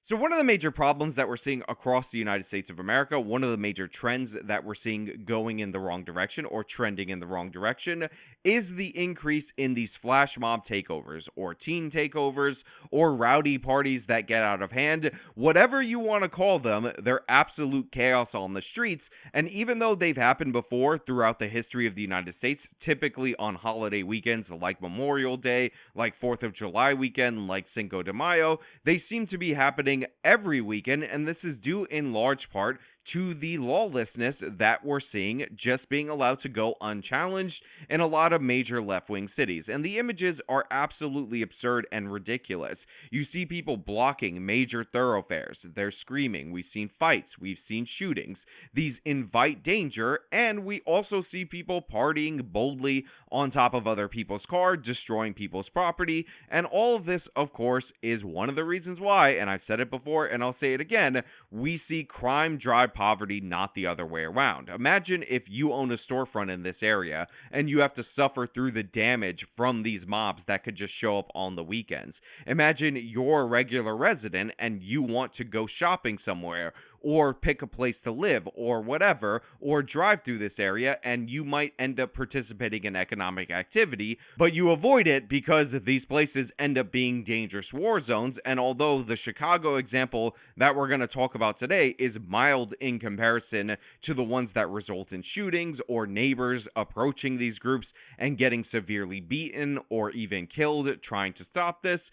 So one of the major problems that we're seeing across the United States of America, one of the major trends that we're seeing going in the wrong direction or trending in the wrong direction is the increase in these flash mob takeovers or teen takeovers or rowdy parties that get out of hand. Whatever you want to call them, they're absolute chaos on the streets. And even though they've happened before throughout the history of the United States, typically on holiday weekends like Memorial Day, like 4th of July weekend, like Cinco de Mayo, they seem to be happening every weekend, and this is due in large part to the lawlessness that we're seeing just being allowed to go unchallenged in a lot of major left-wing cities. And the images are absolutely absurd and ridiculous. You see people blocking major thoroughfares. They're screaming. We've seen fights. We've seen shootings. These invite danger, and we also see people partying boldly on top of other people's cars, destroying people's property. And all of this, of course, is one of the reasons why, and I've said it before and I'll say it again, we see crime drive poverty, not the other way around. Imagine if you own a storefront in this area and you have to suffer through the damage from these mobs that could just show up on the weekends. Imagine you're a regular resident and you want to go shopping somewhere or pick a place to live or whatever, or drive through this area, and you might end up participating in economic activity, but you avoid it because these places end up being dangerous war zones. And although the Chicago example that we're going to talk about today is mild in comparison to the ones that result in shootings or neighbors approaching these groups and getting severely beaten or even killed trying to stop this,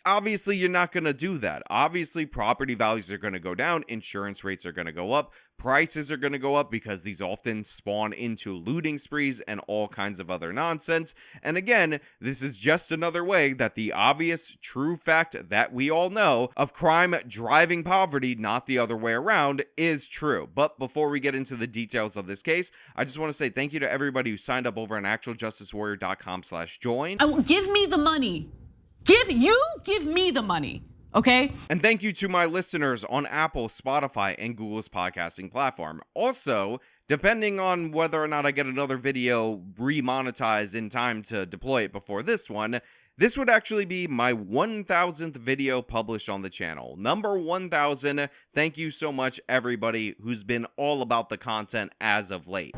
obviously, you're not going to do that. Obviously, property values are going to go down, insurance rates are going to go up, prices are going to go up because these often spawn into looting sprees and all kinds of other nonsense. And again, this is just another way that the obvious true fact that we all know of crime driving poverty, not the other way around, is true. But before we get into the details of this case, I just want to say thank you to everybody who signed up over on actualjusticewarrior.com/join. Give me the money. Give me the money, okay? And thank you to my listeners on Apple, Spotify, and Google's podcasting platform. Also, depending on whether or not I get another video remonetized in time to deploy it before this one, this would actually be my 1,000th video published on the channel. Number 1,000. Thank you so much, everybody who's been all about the content as of late.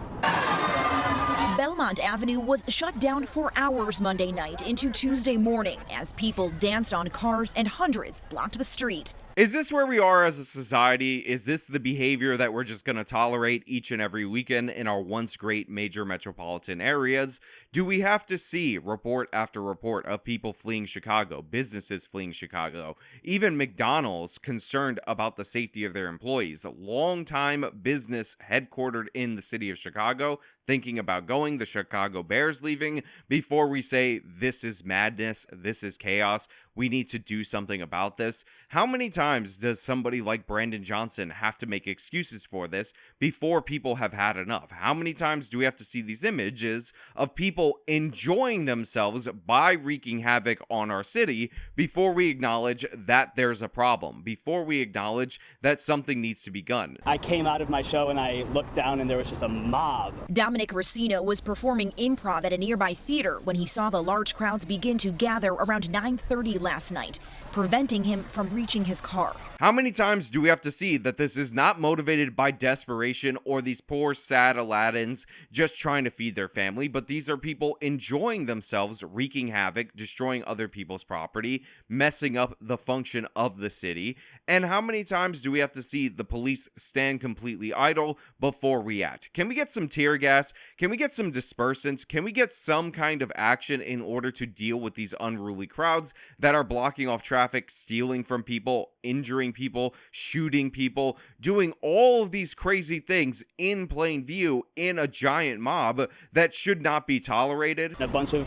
Belmont Avenue was shut down for hours Monday night into Tuesday morning as people danced on cars and hundreds blocked the street. Is this where we are as a society? Is this the behavior that we're just going to tolerate each and every weekend in our once great major metropolitan areas? Do we have to see report after report of people fleeing Chicago, businesses fleeing Chicago, even McDonald's concerned about the safety of their employees, a long-time business headquartered in the city of Chicago, thinking about going, the Chicago Bears leaving, before we say this is madness, this is chaos, we need to do something about this? How many times does somebody like Brandon Johnson have to make excuses for this before people have had enough? How many times do we have to see these images of people enjoying themselves by wreaking havoc on our city before we acknowledge that there's a problem, before we acknowledge that something needs to be done? I came out of my show and I looked down and there was just a mob. Dominic Racino was performing improv at a nearby theater when he saw the large crowds begin to gather around 9:30 last night, preventing him from reaching his car. How many times do we have to see that this is not motivated by desperation or these poor, sad Aladdins just trying to feed their family, but these are people enjoying themselves, wreaking havoc, destroying other people's property, messing up the function of the city? And how many times do we have to see the police stand completely idle before we act? Can we get some tear gas? Can we get some dispersants? Can we get some kind of action in order to deal with these unruly crowds that are blocking off traffic, stealing from people, injuring people, shooting people, doing all of these crazy things in plain view in a giant mob that should not be tolerated? A bunch of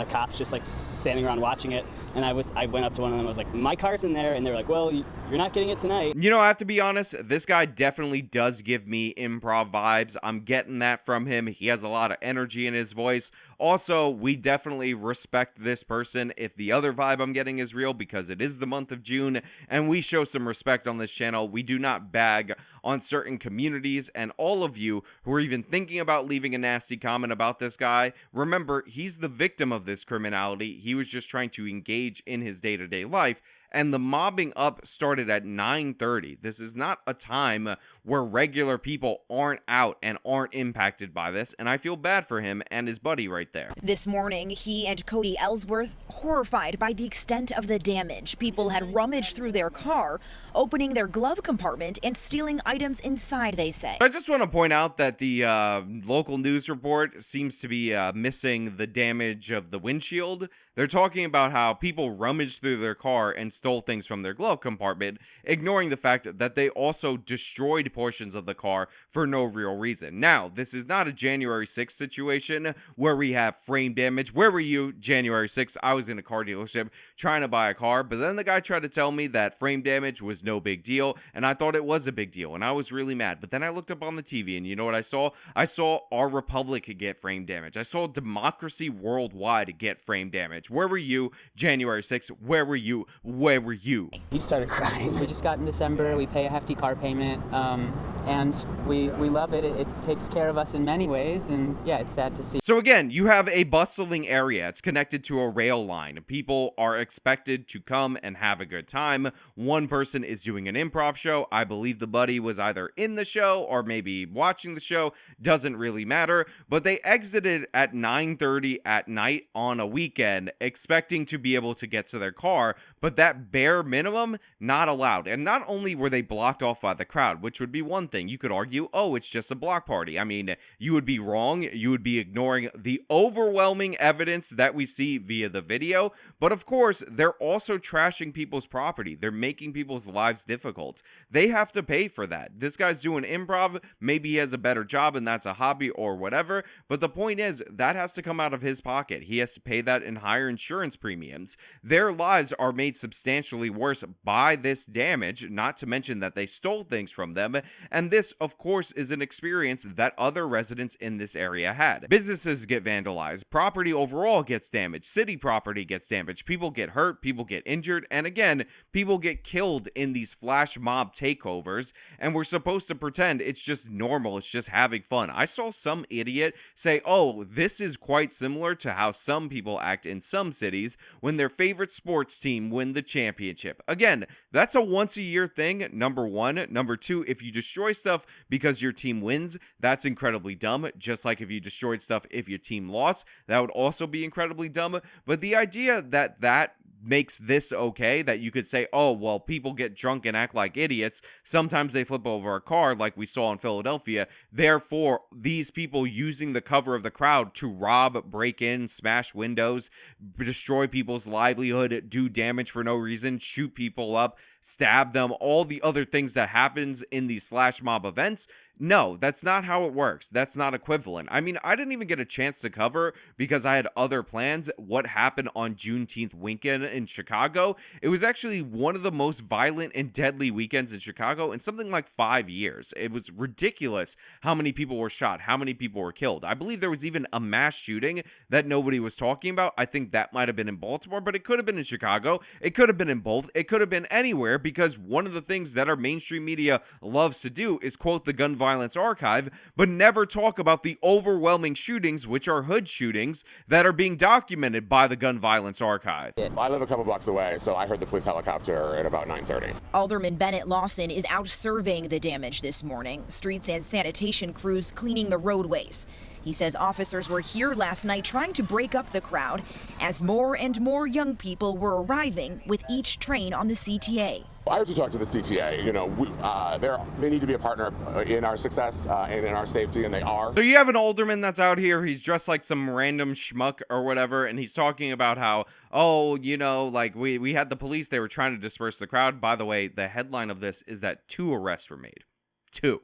cops just like standing around watching it, and I went up to one of them. I was like, my car's in there, and they were like, well, you're not getting it tonight. You know, I have to be honest, this guy definitely does give me improv vibes. I'm getting that from him. He has a lot of energy in his voice. Also, we definitely respect this person if the other vibe I'm getting is real, because it is the month of June and we show some respect on this channel. We do not bag on certain communities, and all of you who are even thinking about leaving a nasty comment about this guy, remember, he's the victim of this criminality. He was just trying to engage in his day-to-day life and the mobbing up started at 9:30. This is not a time where regular people aren't out and aren't impacted by this, and I feel bad for him and his buddy right there. This morning, he and Cody Ellsworth horrified by the extent of the damage. People had rummaged through their car, opening their glove compartment and stealing items inside, they say. I just want to point out that the local news report seems to be missing the damage of the windshield. They're talking about how people rummaged through their car and stole things from their glove compartment, ignoring the fact that they also destroyed portions of the car for no real reason. Now, this is not a January 6th situation where we have frame damage. Where were you January 6th? I was in a car dealership trying to buy a car, but then the guy tried to tell me that frame damage was no big deal, and I thought it was a big deal, and I was really mad. But then I looked up on the TV, and you know what I saw? I saw our republic get frame damage. I saw democracy worldwide get frame damage. Where were you January 6th? Where were you? Where were you? He started crying. We just got in December. We pay a hefty car payment, and we love it. It takes care of us in many ways, and yeah, it's sad to see. So again, you have a bustling area. It's connected to a rail line. People are expected to come and have a good time. One person is doing an improv show. I believe the buddy was either in the show or maybe watching the show. Doesn't really matter. But they exited at 9:30 at night on a weekend, expecting to be able to get to their car, but that bare minimum, not allowed. And not only were they blocked off by the crowd, which would be one thing. You could argue, oh, it's just a block party. I mean, you would be wrong. You would be ignoring the overwhelming evidence that we see via the video. But of course, they're also trashing people's property. They're making people's lives difficult. They have to pay for that. This guy's doing improv. Maybe he has a better job and that's a hobby or whatever. But the point is, that has to come out of his pocket. He has to pay that in higher insurance premiums. Their lives are made substantially worse by this damage, not to mention that they stole things from them. And this, of course, is an experience that other residents in this area had. Businesses get vandalized. Property overall gets damaged. City property gets damaged. People get hurt. People get injured. And again, people get killed in these flash mob takeovers. And we're supposed to pretend it's just normal. It's just having fun. I saw some idiot say, oh, this is quite similar to how some people act in some cities when their favorite sports team win the championship. Again, that's a once a year thing, number one. Number two, if you destroy stuff because your team wins, that's incredibly dumb. Just like if you destroyed stuff if your team lost, that would also be incredibly dumb. But the idea that makes this okay, that you could say, oh, well, people get drunk and act like idiots. Sometimes they flip over a car like we saw in Philadelphia. Therefore, these people using the cover of the crowd to rob, break in, smash windows, destroy people's livelihood, do damage for no reason, shoot people up, stab them, all the other things that happens in these flash mob events. No, that's not how it works. That's not equivalent. I mean, I didn't even get a chance to cover because I had other plans what happened on Juneteenth weekend in Chicago. It was actually one of the most violent and deadly weekends in Chicago in something like 5 years. It was ridiculous how many people were shot, how many people were killed. I believe there was even a mass shooting that nobody was talking about. I think that might have been in Baltimore, but it could have been in Chicago. It could have been in both. It could have been anywhere, because one of the things that our mainstream media loves to do is quote the gun violence archive, but never talk about the overwhelming shootings, which are hood shootings, that are being documented by the gun violence archive. I live a couple blocks away, so I heard the police helicopter at about 9:30. Alderman Bennett Lawson is out surveying the damage this morning. Streets and sanitation crews cleaning the roadways. He says officers were here last night trying to break up the crowd as more and more young people were arriving with each train on the CTA. I have to talk to the CTA. You know, they need to be a partner in our success and in our safety, and they are. So you have an alderman that's out here. He's dressed like some random schmuck or whatever, and he's talking about how, oh, you know, like we had the police. They were trying to disperse the crowd. By the way, the headline of this is that 2 arrests were made. 2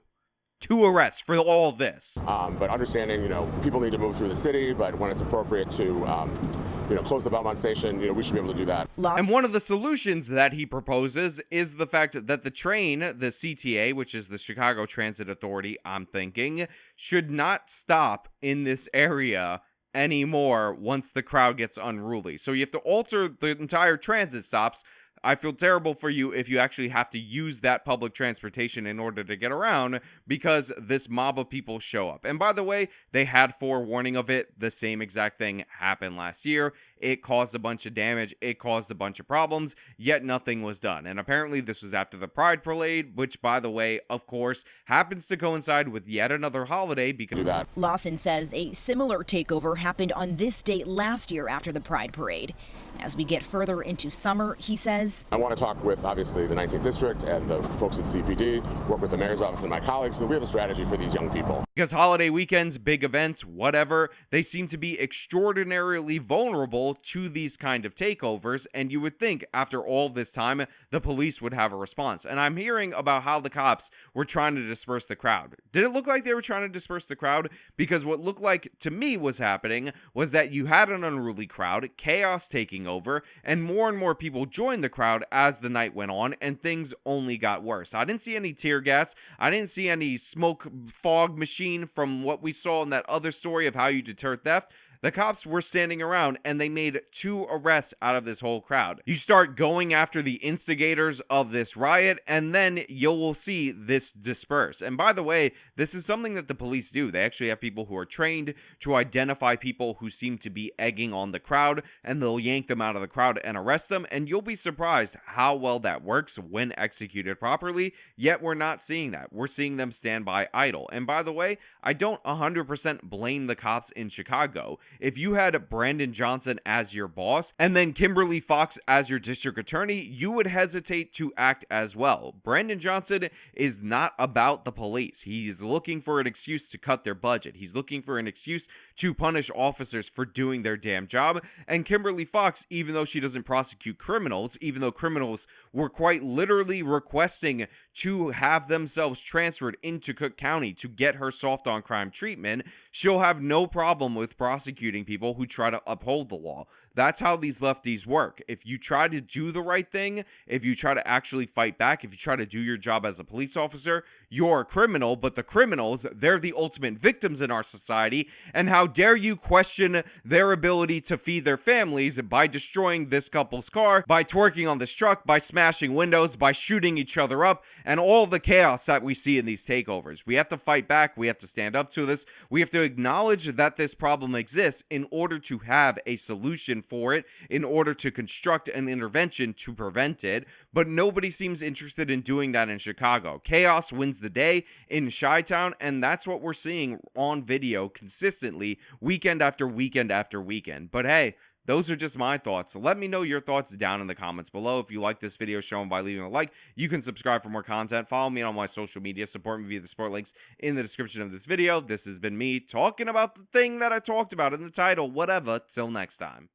arrests for all of this. But understanding, you know, people need to move through the city, but when it's appropriate to, you know, close the Belmont station, you know, we should be able to do that. And one of the solutions that he proposes is the fact that the train, the CTA, which is the Chicago Transit Authority, I'm thinking, should not stop in this area anymore once the crowd gets unruly. So you have to alter the entire transit stops. I feel terrible for you if you actually have to use that public transportation in order to get around because this mob of people show up. And by the way, they had forewarning of it. The same exact thing happened last year. It caused a bunch of damage. It caused a bunch of problems, yet nothing was done. And apparently this was after the Pride Parade, which, by the way, of course, happens to coincide with yet another holiday because of that. Lawson says a similar takeover happened on this date last year after the Pride Parade. As we get further into summer, he says, I want to talk with, obviously, the 19th District and the folks at CPD, work with the mayor's office and my colleagues, so that we have a strategy for these young people. Because holiday weekends, big events, whatever, they seem to be extraordinarily vulnerable to these kind of takeovers, and you would think after all this time, the police would have a response. And I'm hearing about how the cops were trying to disperse the crowd. Did it look like they were trying to disperse the crowd? Because what looked like to me was happening was that you had an unruly crowd, chaos taking over, and more people joined the crowd as the night went on, and things only got worse. I didn't see any tear gas. I didn't see any smoke fog machine from what we saw in that other story of how you deter theft. The cops were standing around and they made 2 arrests out of this whole crowd. You start going after the instigators of this riot and then you'll see this disperse. And by the way, this is something that the police do. They actually have people who are trained to identify people who seem to be egging on the crowd, and they'll yank them out of the crowd and arrest them. And you'll be surprised how well that works when executed properly. Yet we're not seeing that. We're seeing them stand by idle. And by the way, I don't 100% blame the cops in Chicago. If you had Brandon Johnson as your boss and then Kimberly Fox as your district attorney, you would hesitate to act as well. Brandon Johnson is not about the police. He's looking for an excuse to cut their budget. He's looking for an excuse to punish officers for doing their damn job. And Kimberly Fox, even though she doesn't prosecute criminals, even though criminals were quite literally requesting to have themselves transferred into Cook County to get her soft on crime treatment, she'll have no problem with prosecuting people who try to uphold the law. That's how these lefties work. If you try to do the right thing, if you try to actually fight back, if you try to do your job as a police officer, you're a criminal. But the criminals, they're the ultimate victims in our society. And how dare you question their ability to feed their families by destroying this couple's car, by twerking on this truck, by smashing windows, by shooting each other up, and all the chaos that we see in these takeovers. We have to fight back. We have to stand up to this. We have to acknowledge that this problem exists in order to have a solution for it, in order to construct an intervention to prevent it. But nobody seems interested in doing that in Chicago. Chaos wins the day in Chi-Town, and that's what we're seeing on video consistently, weekend after weekend after weekend. But hey, those are just my thoughts. Let me know your thoughts down in the comments below. If you like this video, show them by leaving a like. You can subscribe for more content. Follow me on my social media. Support me via the support links in the description of this video. This has been me talking about the thing that I talked about in the title. Whatever. Till next time.